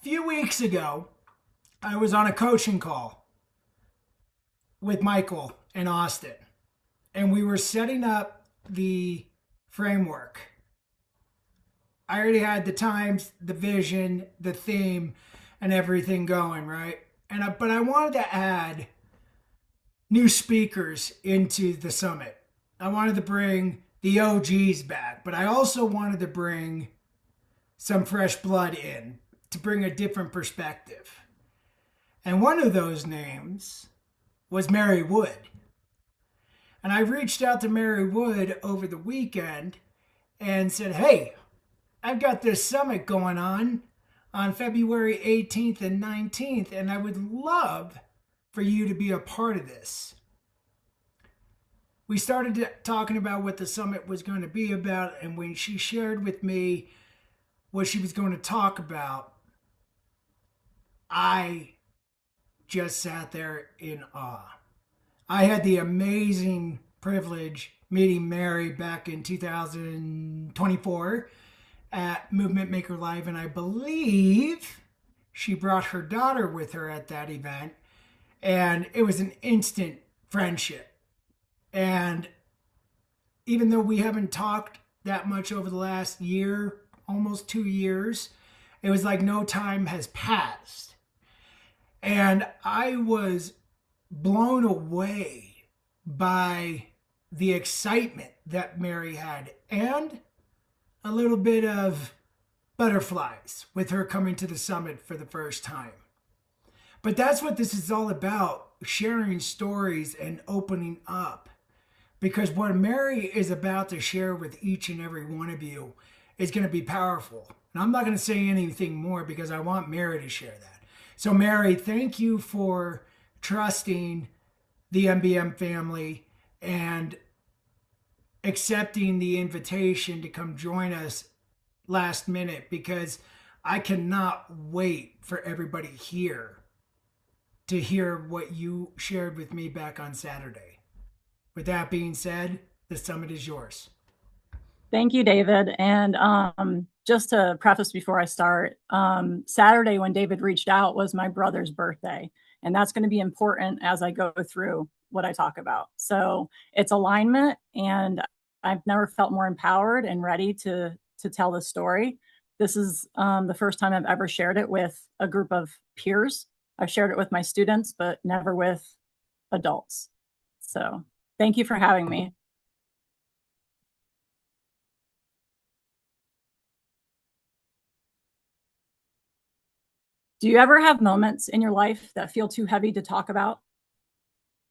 few weeks ago, I was on a coaching call with Michael in Austin, and we were setting up the framework. I already had the times, the vision, the theme, and everything going, right? But I wanted to add new speakers into the summit. I wanted to bring the OGs back, but I also wanted to bring some fresh blood in to bring a different perspective. And one of those names was Mary Wood. And I reached out to Mary Wood over the weekend and said, hey, I've got this summit going on February 18th and 19th, and I would love for you to be a part of this. We started talking about what the summit was going to be about, and when she shared with me what she was going to talk about, I just sat there in awe. I had the amazing privilege meeting Mary back in 2024 at Movement Maker Live, and I believe she brought her daughter with her at that event, and it was an instant friendship. And even though we haven't talked that much over the last year, almost 2 years, it was like no time has passed. And I was blown away by the excitement that Mary had and a little bit of butterflies with her coming to the summit for the first time. But that's what this is all about, sharing stories and opening up. Because what Mary is about to share with each and every one of you is going to be powerful. And I'm not going to say anything more because I want Mary to share that. So, Mary, thank you for trusting the MBM family and accepting the invitation to come join us last minute, because I cannot wait for everybody here to hear what you shared with me back on Saturday. With that being said, the summit is yours. Thank you, David. And just to preface before I start, Saturday when David reached out was my brother's birthday. And that's going to be important as I go through what I talk about. So it's alignment, and I've never felt more empowered and ready to tell the story. This is the first time I've ever shared it with a group of peers. I've shared it with my students, but never with adults. So thank you for having me. Do you ever have moments in your life that feel too heavy to talk about,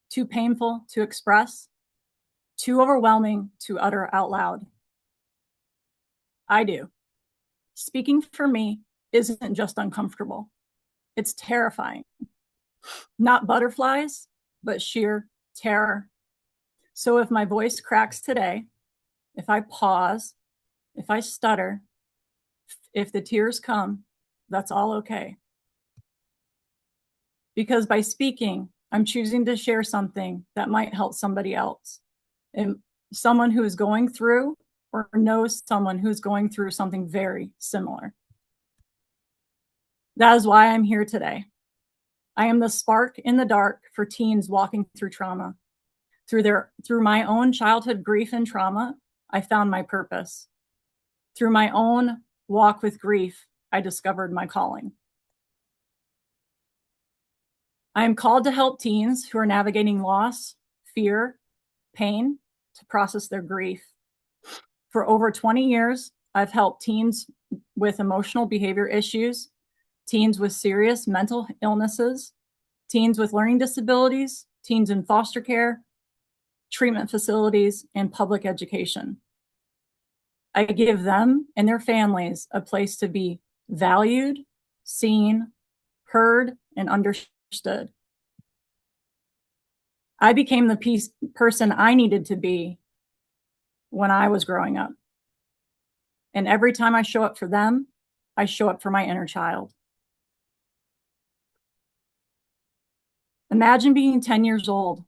too painful to express, too overwhelming to utter out loud? I do. Speaking for me isn't just uncomfortable. It's terrifying. Not butterflies, but sheer terror. So if my voice cracks today, if I pause, if I stutter, if the tears come, that's all okay. Because by speaking, I'm choosing to share something that might help somebody else, and someone who is going through or knows someone who's going through something very similar. That is why I'm here today. I am the spark in the dark for teens walking through trauma. Through my own childhood grief and trauma, I found my purpose. Through my own walk with grief, I discovered my calling. I am called to help teens who are navigating loss, fear, pain to process their grief. For over 20 years, I've helped teens with emotional behavior issues, teens with serious mental illnesses, teens with learning disabilities, teens in foster care, treatment facilities, and public education. I give them and their families a place to be valued, seen, heard, and understood. I became the person I needed to be when I was growing up. And every time I show up for them, I show up for my inner child. Imagine being 10 years old.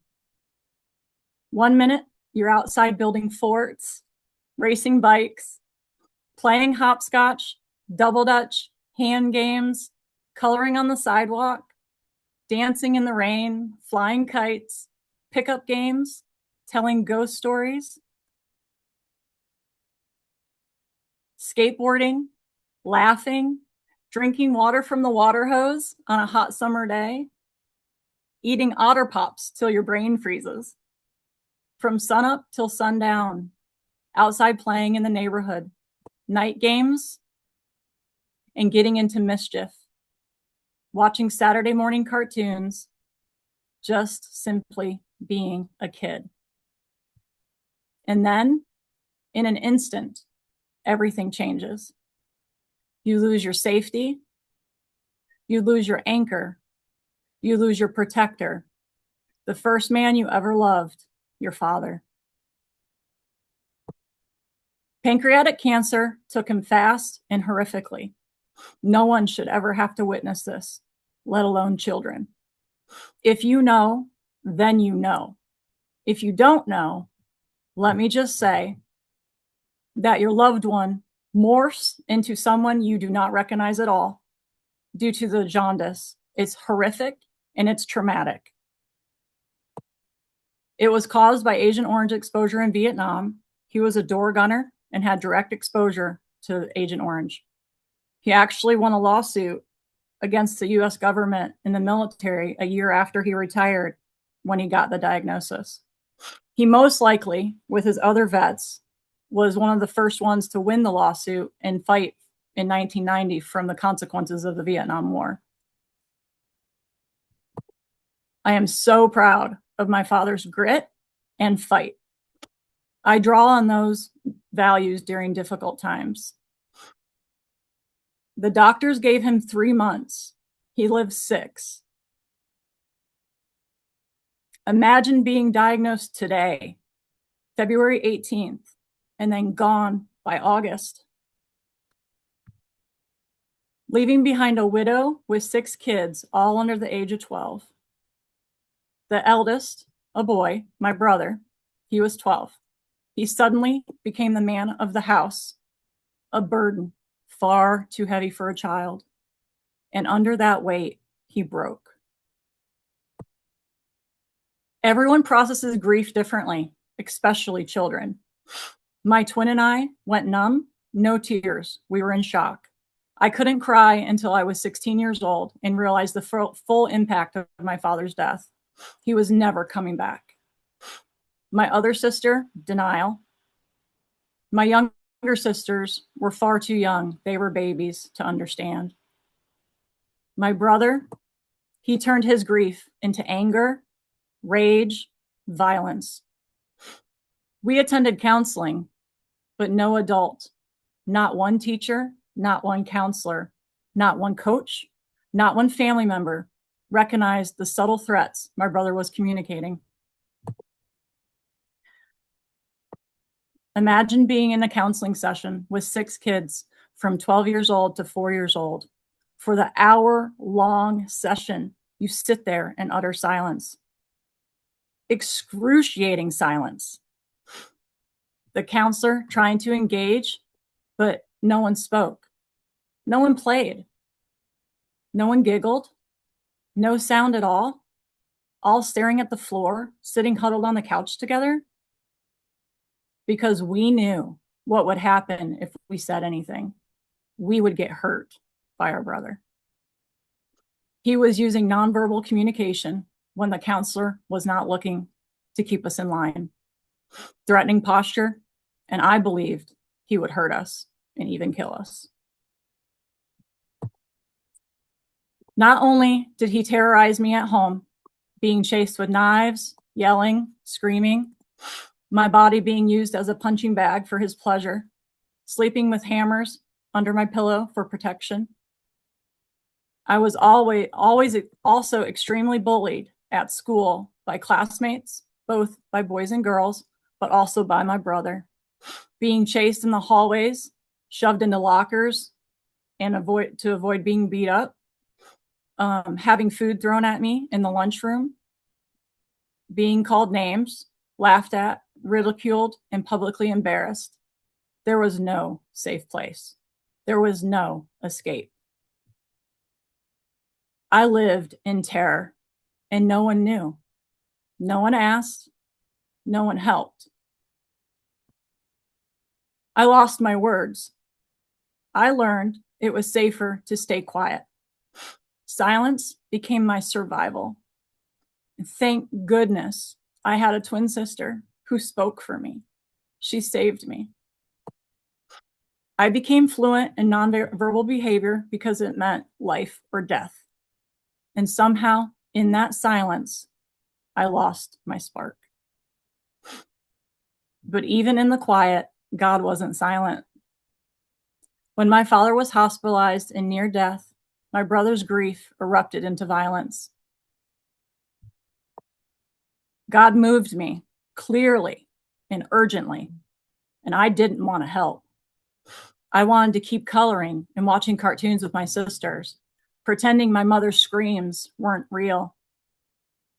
1 minute, you're outside building forts, racing bikes, playing hopscotch, double dutch, hand games, coloring on the sidewalk, dancing in the rain, flying kites, pickup games, telling ghost stories, skateboarding, laughing, drinking water from the water hose on a hot summer day, eating Otter Pops till your brain freezes, from sunup till sundown, outside playing in the neighborhood, night games, and getting into mischief, watching Saturday morning cartoons, just simply being a kid. And then, in an instant, everything changes. You lose your safety, you lose your anchor, you lose your protector, the first man you ever loved, your father. Pancreatic cancer took him fast and horrifically. No one should ever have to witness this, let alone children. If you know, then you know. If you don't know, let me just say that your loved one morphs into someone you do not recognize at all due to the jaundice. It's horrific and it's traumatic. It was caused by Agent Orange exposure in Vietnam. He was a door gunner and had direct exposure to Agent Orange. He actually won a lawsuit against the US government and the military a year after he retired when he got the diagnosis. He most likely, with his other vets, was one of the first ones to win the lawsuit and fight in 1990 from the consequences of the Vietnam War. I am so proud of my father's grit and fight. I draw on those values during difficult times. The doctors gave him 3 months. He lived 6. Imagine being diagnosed today, February 18th, and then gone by August. Leaving behind a widow with 6 kids, all under the age of 12. The eldest, a boy, my brother, he was 12. He suddenly became the man of the house, a burden far too heavy for a child. And under that weight, he broke. Everyone processes grief differently, especially children. My twin and I went numb, no tears. We were in shock. I couldn't cry until I was 16 years old and realized the full impact of my father's death. He was never coming back. My other sister, denial. My younger sisters were far too young. They were babies to understand. My brother, he turned his grief into anger, rage, violence. We attended counseling, but no adult, not one teacher, not one counselor, not one coach, not one family member recognized the subtle threats my brother was communicating. Imagine being in a counseling session with 6 kids from 12 years old to 4 years old. For the hour-long session, you sit there in utter silence. Excruciating silence. The counselor trying to engage, but no one spoke. No one played. No one giggled. No sound at all staring at the floor, sitting huddled on the couch together, because we knew what would happen if we said anything. We would get hurt by our brother. He was using nonverbal communication when the counselor was not looking to keep us in line. Threatening posture, and I believed he would hurt us and even kill us. Not only did he terrorize me at home, being chased with knives, yelling, screaming, my body being used as a punching bag for his pleasure, sleeping with hammers under my pillow for protection. I was always also extremely bullied at school by classmates, both by boys and girls, but also by my brother. Being chased in the hallways, shoved into lockers, and to avoid being beat up. Having food thrown at me in the lunchroom, being called names, laughed at, ridiculed, and publicly embarrassed. There was no safe place. There was no escape. I lived in terror, and no one knew. No one asked. No one helped. I lost my words. I learned it was safer to stay quiet. Silence became my survival. Thank goodness I had a twin sister who spoke for me. She saved me. I became fluent in nonverbal behavior because it meant life or death. And somehow, in that silence, I lost my spark. But even in the quiet, God wasn't silent. When my father was hospitalized and near death, my brother's grief erupted into violence. God moved me clearly and urgently, and I didn't want to help. I wanted to keep coloring and watching cartoons with my sisters, pretending my mother's screams weren't real.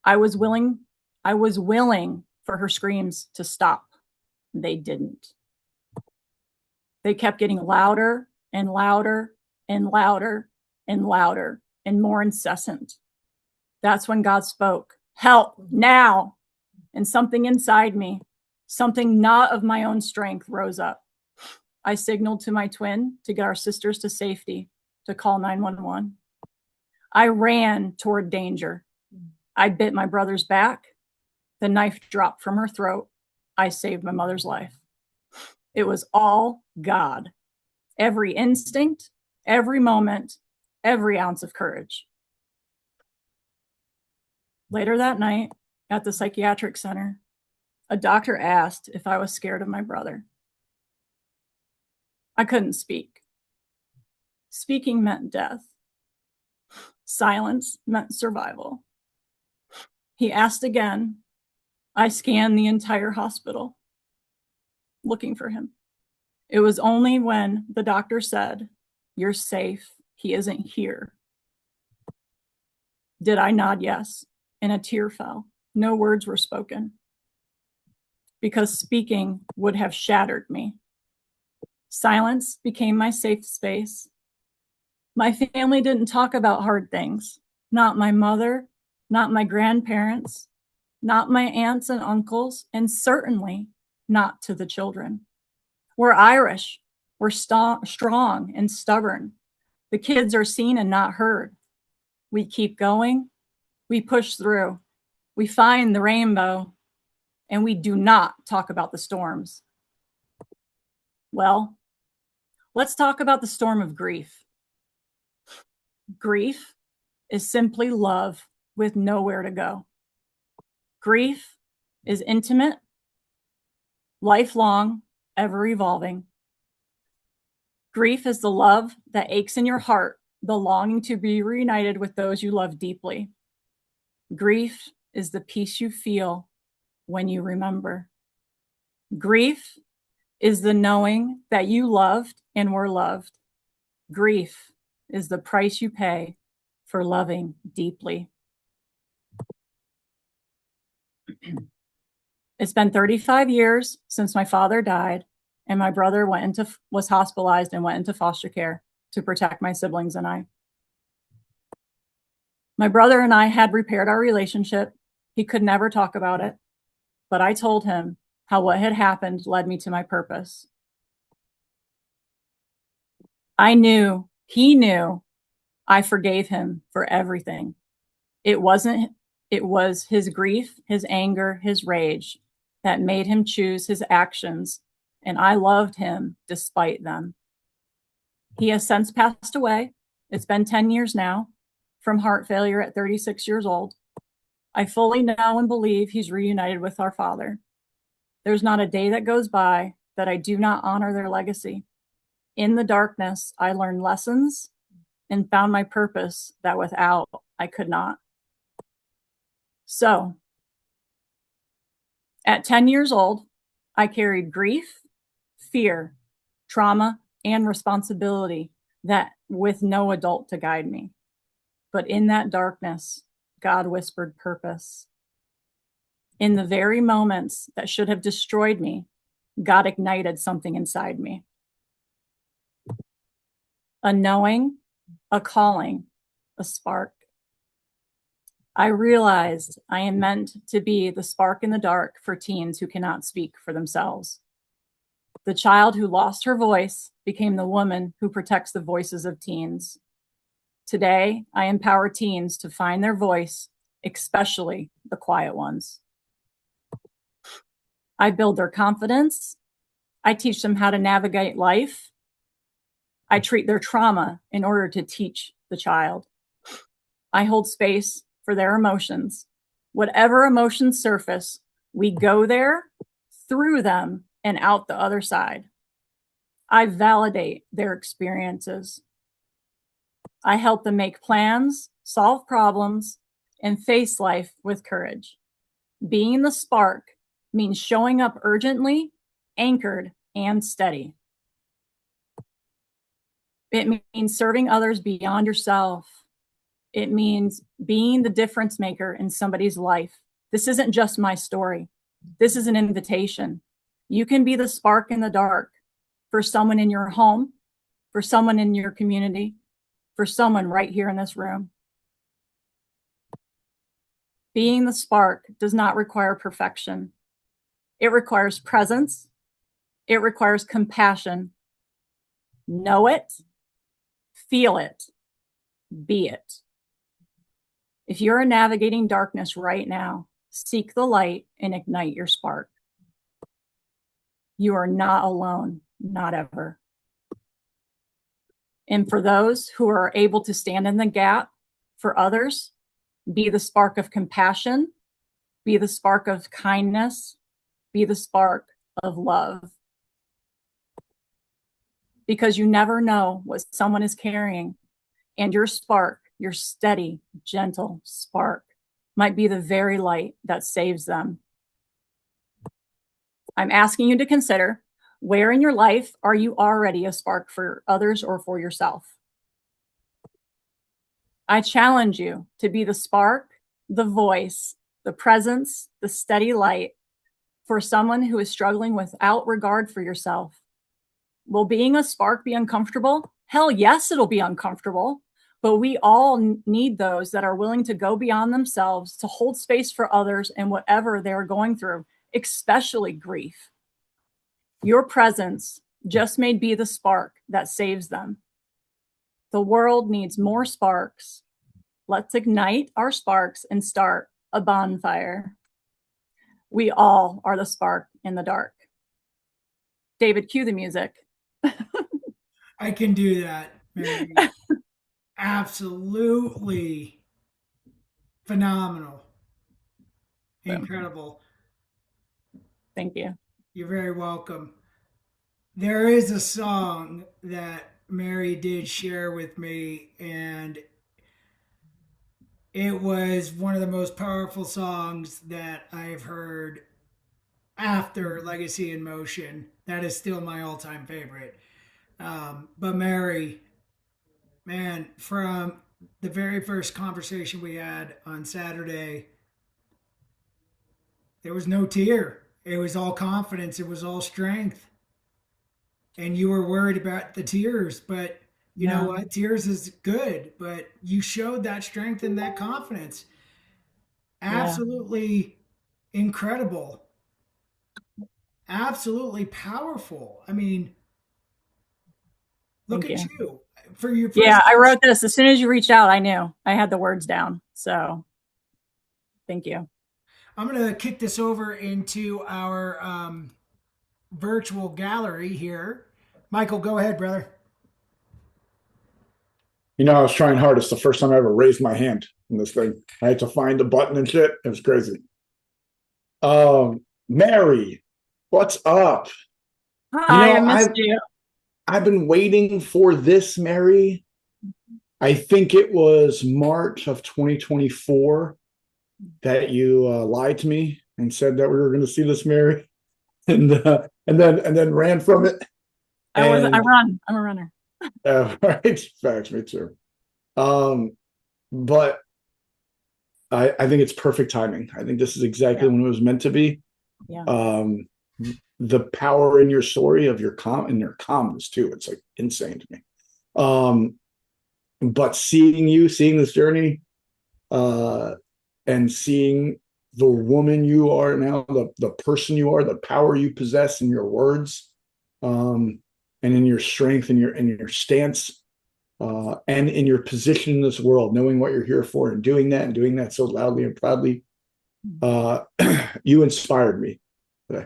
I was willing for her screams to stop. They didn't. They kept getting louder and louder and louder and louder and more incessant. That's when God spoke, "Help now." And something inside me, something not of my own strength, rose up. I signaled to my twin to get our sisters to safety, to call 911. I ran toward danger. I bit my brother's back. The knife dropped from her throat. I saved my mother's life. It was all God. Every instinct, every moment, every ounce of courage. Later that night, at the psychiatric center, a doctor asked if I was scared of my brother. I couldn't speak. Speaking meant death. Silence meant survival. He asked again. I scanned the entire hospital, looking for him. It was only when the doctor said, "You're safe. He isn't here," did I nod yes, and a tear fell. No words were spoken, because speaking would have shattered me. Silence became my safe space. My family didn't talk about hard things. Not my mother, not my grandparents, not my aunts and uncles, and certainly not to the children. We're Irish. We're strong and stubborn. The kids are seen and not heard. We keep going. We push through. We find the rainbow, and we do not talk about the storms. Well, let's talk about the storm of grief. Grief is simply love with nowhere to go. Grief is intimate, lifelong, ever evolving. Grief is the love that aches in your heart, the longing to be reunited with those you love deeply. Grief is the peace you feel when you remember. Grief is the knowing that you loved and were loved. Grief is the price you pay for loving deeply. It's been 35 years since my father died, and my brother was hospitalized and went into foster care to protect my siblings and I. My brother and I had repaired our relationship. He could never talk about it, but I told him how what had happened led me to my purpose. He knew I forgave him for everything. It was his grief, his anger, his rage that made him choose his actions, and I loved him despite them. He has since passed away. It's been 10 years now, from heart failure at 36 years old. I fully know and believe he's reunited with our Father. There's not a day that goes by that I do not honor their legacy. In the darkness, I learned lessons and found my purpose that without I could not. So, at 10 years old, I carried grief, fear, trauma, and responsibility that with no adult to guide me. But in that darkness, God whispered purpose. In the very moments that should have destroyed me, God ignited something inside me. A knowing, a calling, a spark. I realized I am meant to be the spark in the dark for teens who cannot speak for themselves. The child who lost her voice became the woman who protects the voices of teens. Today, I empower teens to find their voice, especially the quiet ones. I build their confidence. I teach them how to navigate life. I treat their trauma in order to teach the child. I hold space for their emotions. Whatever emotions surface, we go there, through them, and out the other side. I validate their experiences. I help them make plans, solve problems, and face life with courage. Being the spark means showing up urgently, anchored, and steady. It means serving others beyond yourself. It means being the difference maker in somebody's life. This isn't just my story. This is an invitation. You can be the spark in the dark for someone in your home, for someone in your community, for someone right here in this room. Being the spark does not require perfection. It requires presence. It requires compassion. Know it, feel it, be it. If you're navigating darkness right now, seek the light and ignite your spark. You are not alone, not ever. And for those who are able to stand in the gap for others, be the spark of compassion, be the spark of kindness, be the spark of love. Because you never know what someone is carrying, and your spark, your steady, gentle spark, might be the very light that saves them. I'm asking you to consider, where in your life are you already a spark for others or for yourself? I challenge you to be the spark, the voice, the presence, the steady light for someone who is struggling without regard for yourself. Will being a spark be uncomfortable? Hell yes, it'll be uncomfortable. But we all need those that are willing to go beyond themselves, to hold space for others and whatever they're going through, especially grief. Your presence just may be the spark that saves them. The world needs more sparks. Let's ignite our sparks and start a bonfire. We all are the spark in the dark. David, cue the music. I can do that, Mary. Absolutely phenomenal. Incredible. Thank you. You're very welcome. There is a song that Mary did share with me, and it was one of the most powerful songs that I've heard after Legacy in Motion. That is still my all time favorite. But Mary, man, from the very first conversation we had on Saturday, there was no tear. It was all confidence. It was all strength. And you were worried about the tears, but you know what? Tears is good, but you showed that strength and that confidence. Absolutely incredible. Absolutely powerful. I mean, look at you. For your first I wrote this as soon as you reached out. I knew I had the words down. So thank you. I'm going to kick this over into our virtual gallery here. Michael, go ahead, brother. You know, I was trying hard. It's the first time I ever raised my hand in this thing. I had to find the button and shit. It was crazy. Mary, what's up? Hi, I missed you. I've been waiting for this, Mary. I think it was March of 2024 that you lied to me and said that we were going to see this, Mary, and then ran from it. I run. I'm a runner. Right, facts, me too. But I think it's perfect timing. I think this is exactly when it was meant to be. Yeah. The power in your story of your calmness too. It's like insane to me. But seeing this journey, and seeing the woman you are now, the person you are, the power you possess in your words, and in your strength and your stance, and in your position in this world, knowing what you're here for and doing that so loudly and proudly. You inspired me today.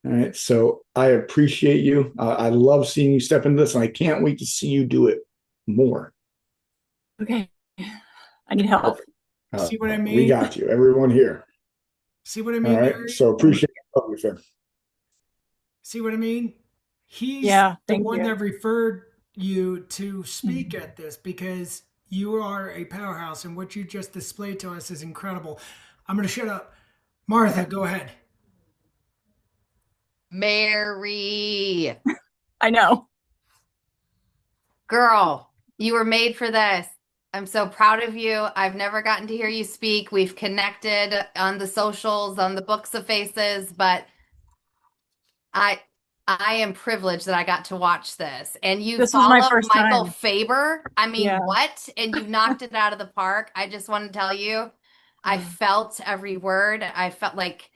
All right. So I appreciate you. I love seeing you step into this, and I can't wait to see you do it more. Okay. I need help. See what I mean? We got you, everyone here. See what I mean, All right. Mary? So appreciate you. See what I mean? He's Yeah, the thank one you. that referred you to speak at this because you are a powerhouse, and what you just displayed to us is incredible. I'm going to shut up. Martha, go ahead. Mary, I know. girl, you were made for this. I'm so proud of you. I've never gotten to hear you speak. We've connected on the socials, on the Books of Faces, but I I am privileged that I got to watch this. And you This was my follow first Michael time. Faber. I mean, Yeah. what? And you knocked it out of the park. I just want to tell you, I felt every word. I felt like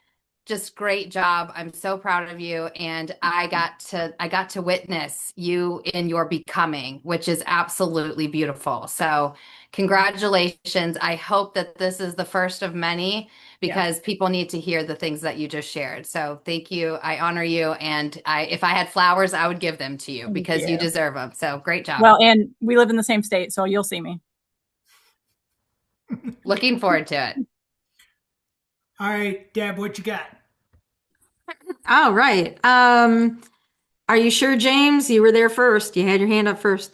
just great job. I'm so proud of you. And I got to witness you in your becoming, which is absolutely beautiful. So congratulations. I hope that this is the first of many because people need to hear the things that you just shared. So thank you. I honor you. And if I had flowers, I would give them to you because you deserve them. So great job. Well, and we live in the same state, so you'll see me. Looking forward to it. All right, Deb, what you got? All right. Are you sure, James? You were there first. You had your hand up first.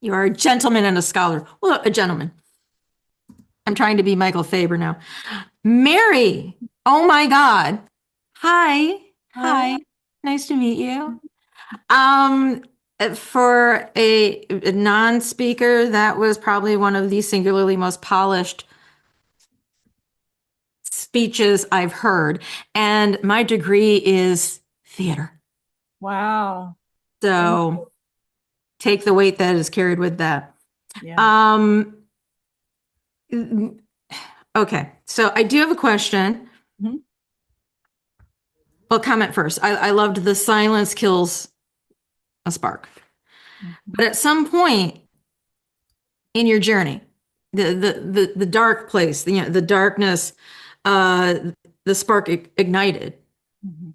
You are a gentleman and a scholar. Well, a gentleman. I'm trying to be Michael Faber now. Mary. Oh my God. Hi. Hi. Nice to meet you. For a non-speaker, that was probably one of the singularly most polished speeches I've heard. And my degree is theater. Wow. So take the weight that is carried with that. Yeah. Okay. So I do have a question. Mhm. Well, comment first. I loved the silence kills a spark. But at some point in your journey, the dark place, the darkness, the spark ignited. Mhm.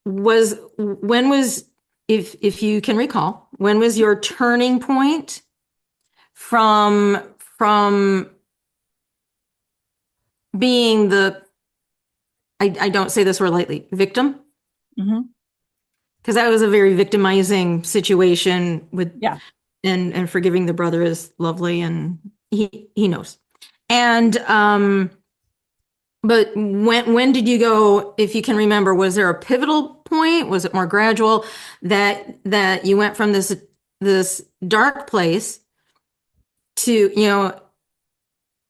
When was, if you can recall, when was your turning point from being the, I don't say this word lightly, victim? Mhm. Because that was a very victimizing situation with, Yeah. and forgiving the brother is lovely, and he knows. And but when did you go, if you can remember, was there a pivotal point? Was it more gradual that you went from this dark place to,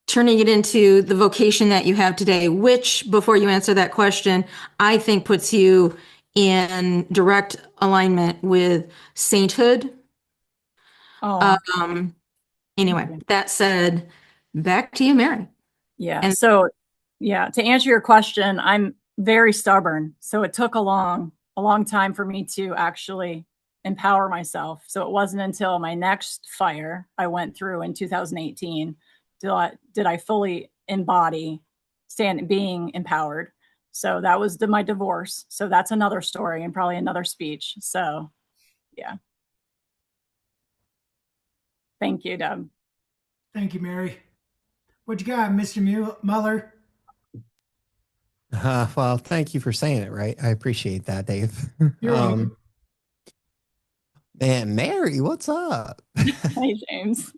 turning it into the vocation that you have today, which, before you answer that question, I think puts you in direct alignment with sainthood. Oh, Anyway, that said, back to you, Mary. yeah. And So, yeah, to answer your question, I'm very stubborn. So it took a long time for me to actually empower myself. So it wasn't until my next fire I went through in 2018 did I fully embody being empowered. So that was my divorce. So that's another story and probably another speech. So, yeah. Thank you, Deb. Thank you, Mary. What you got, Mr. Muller? Well, thank you for saying it right. I appreciate that, Dave. You're welcome. Man, Mary, what's up? Hey, James.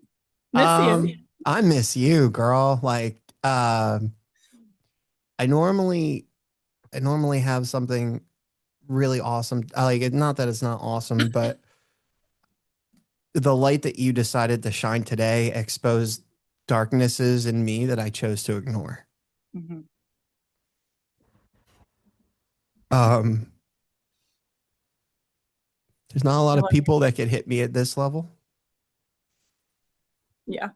Miss you. I miss you, girl. Like, I normally have something really awesome. Like, not that it's not awesome, but the light that you decided to shine today exposed darknesses in me that I chose to ignore. Mhm. There's not a lot of people that could hit me at this level. Yeah.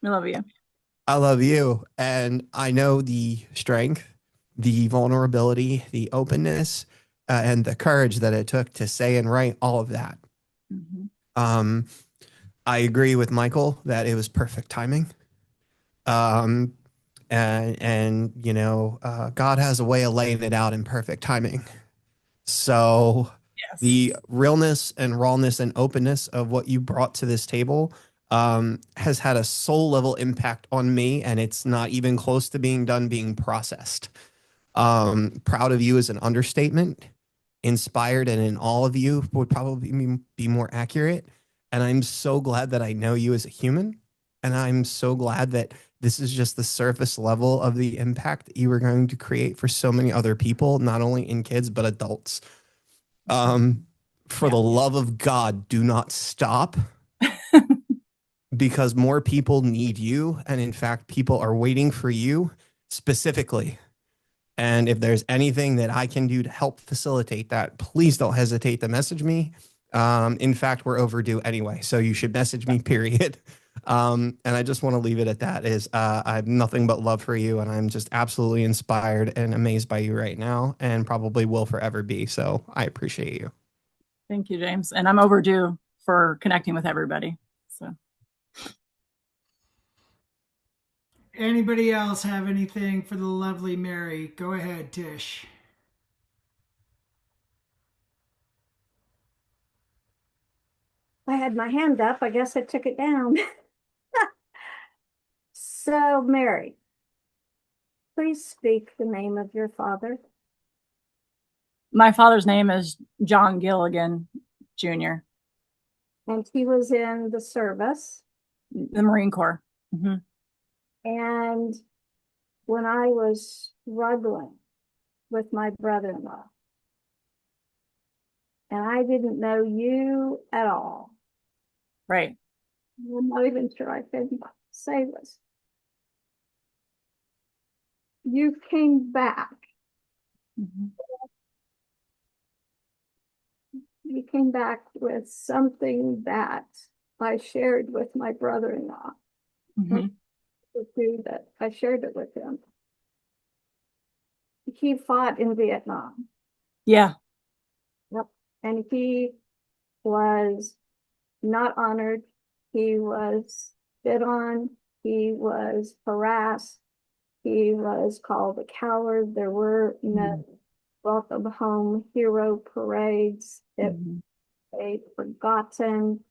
I love you. I love you. And I know the strength, the vulnerability, the openness, and the courage that it took to say and write all of that. Mhm. Um, I agree with Michael that it was perfect timing. Um, and you know, God has a way of laying it out in perfect timing. So Yes. the realness and rawness and openness of what you brought to this table has had a soul level impact on me, and it's not even close to being done being processed. Proud of you is an understatement. Inspired and in all of you would probably be more accurate. And I'm so glad that I know you as a human. And I'm so glad that this is just the surface level of the impact that you are going to create for so many other people, not only in kids, but adults. For the love of God, do not stop because more people need you. And in fact, people are waiting for you specifically. And if there's anything that I can do to help facilitate that, please don't hesitate to message me. In fact, we're overdue anyway, so you should message me, period. And I just want to leave it at that is I have nothing but love for you, and I'm just absolutely inspired and amazed by you right now, and probably will forever be. So I appreciate you. Thank you, James. And I'm overdue for connecting with everybody. So Anybody else have anything for the lovely Mary? Go ahead, Tish. I had my hand up. I guess I took it down. So, Mary, please speak the name of your father. my father's name is John Gilligan Jr., And he was in the service. the Marine Corps. Mhm. And when I was struggling with my brother-in-law, and I didn't know you at all, Right. I'm not even sure I can say this. You came back. Mhm. You came back with something that I shared with my brother-in-law. Mhm. The two that I shared it with him. He fought in Vietnam. Yeah. Yep. And he was not honored. He was spit on. He was harassed. He was called a coward. There were no welcome home hero parades. Mhm. They forgotten.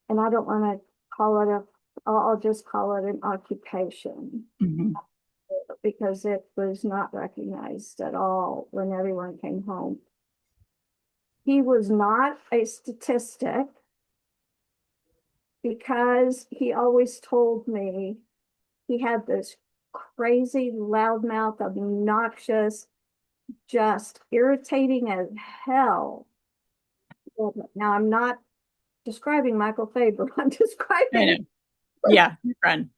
And I don't want to call it I'll just call it an occupation Mhm. because it was not recognized at all when everyone came home. He was not a statistic because he always told me he had this crazy, loudmouth, obnoxious, just irritating as hell. Now, I'm not describing Michael Faber. I'm I describing. know. Yeah, your friend.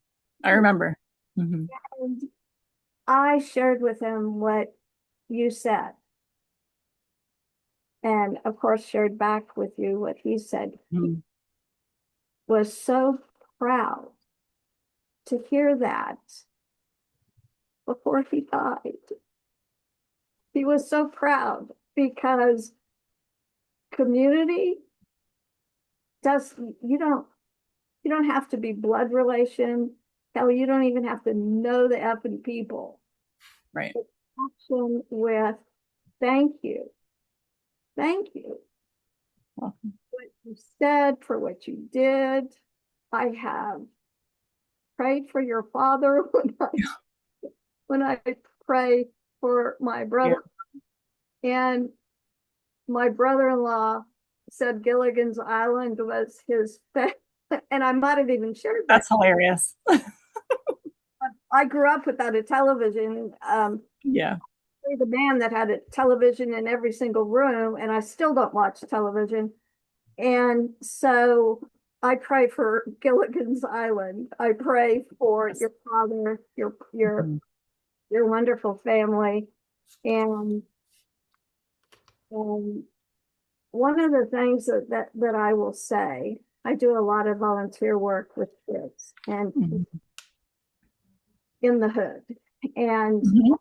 I remember. Mhm. And I shared with him what you said. And of course, shared back with you what he said. Mhm. Was so proud to hear that before he died. He was so proud because community does, you don't have to be blood relation. Hell, you don't even have to know the effing people. Right. It's action with thank you. Thank you. Welcome. What you said, for what you did. I have prayed for your father when I pray for my brother. And my brother-in-law said Gilligan's Island was his favorite. And I might have even shared that. That's hilarious. I grew up without a television. Yeah. The man that had a television in every single room, and I still don't watch television. And so I pray for Gilligan's Island. I pray for your father, Mhm. your wonderful family. And one of the things that I will say, I do a lot of volunteer work with kids, and Mhm. in the hood. And Mhm.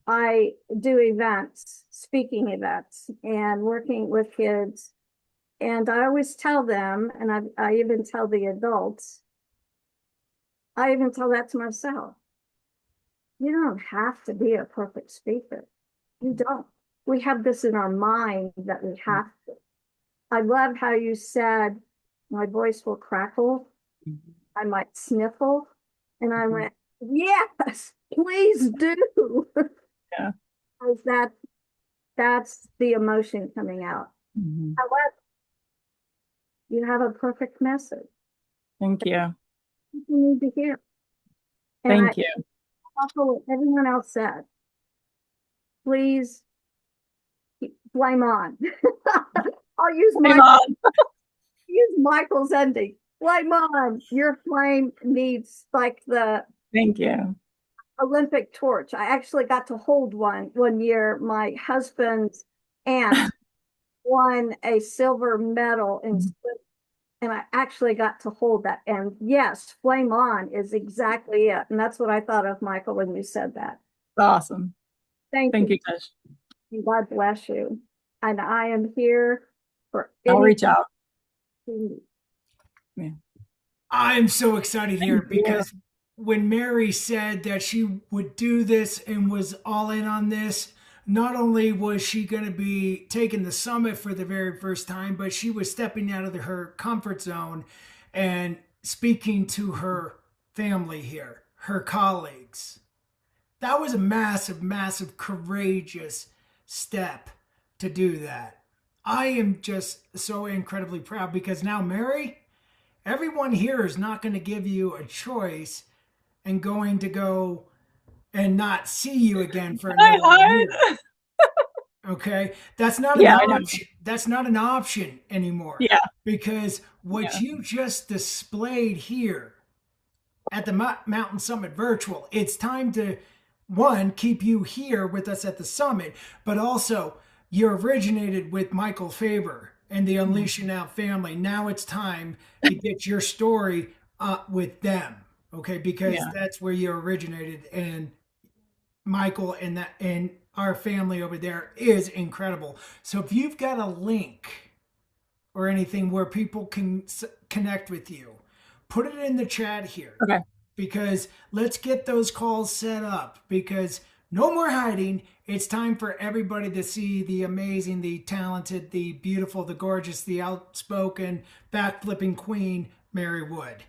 I do events, speaking events, and working with kids. And I always tell them, and I even tell the adults, I even tell that to myself. You don't have to be a perfect speaker. You don't. We have this in our mind that we have to. I love how you said my voice will crackle. I might sniffle. And I went, yes, please do. Yeah. Because that's the emotion coming out. Mhm. However, you have a perfect message Thank you. you need to hear. And Thank I you. echo what everyone else said. Please blame on. I'll use Come on. Michael's ending. Blame on. Your flame needs like the Thank you. Olympic torch. I actually got to hold one year. My husband's aunt won a silver medal in swim, and I actually got to hold that. And yes, flame on is exactly it. And that's what I thought of, Michael, when you said that. Awesome. Thank Thank you. you, Tish. God bless you. And I am here for I'll reach out. anything. I'm so excited here Thank you. because when Mary said that she would do this and was all in on this, not only was she going to be taking the summit for the very first time, but she was stepping out of her comfort zone and speaking to her family here, her colleagues. That was a massive, massive, courageous step to do that. I am just so incredibly proud because now, Mary, everyone here is not going to give you a choice and going to go and not see you again for Hi, another year. hi. Okay, that's not Yeah, I an know. option. That's not an option anymore. Yeah. Because what Yeah. you just displayed here at the Mountain Summit Virtual, it's time to one keep you here with us at the summit, but also you originated with Michael Faber and the Unleashing Out family. Now it's time to get your story with them, okay? Because Yeah. that's where you originated, and Michael and our family over there is incredible. So if you've got a link or anything where people can connect with you, put it in the chat here. Okay. Because let's get those calls set up because no more hiding. It's time for everybody to see the amazing, the talented, the beautiful, the gorgeous, the outspoken, backflipping queen, Mary Wood.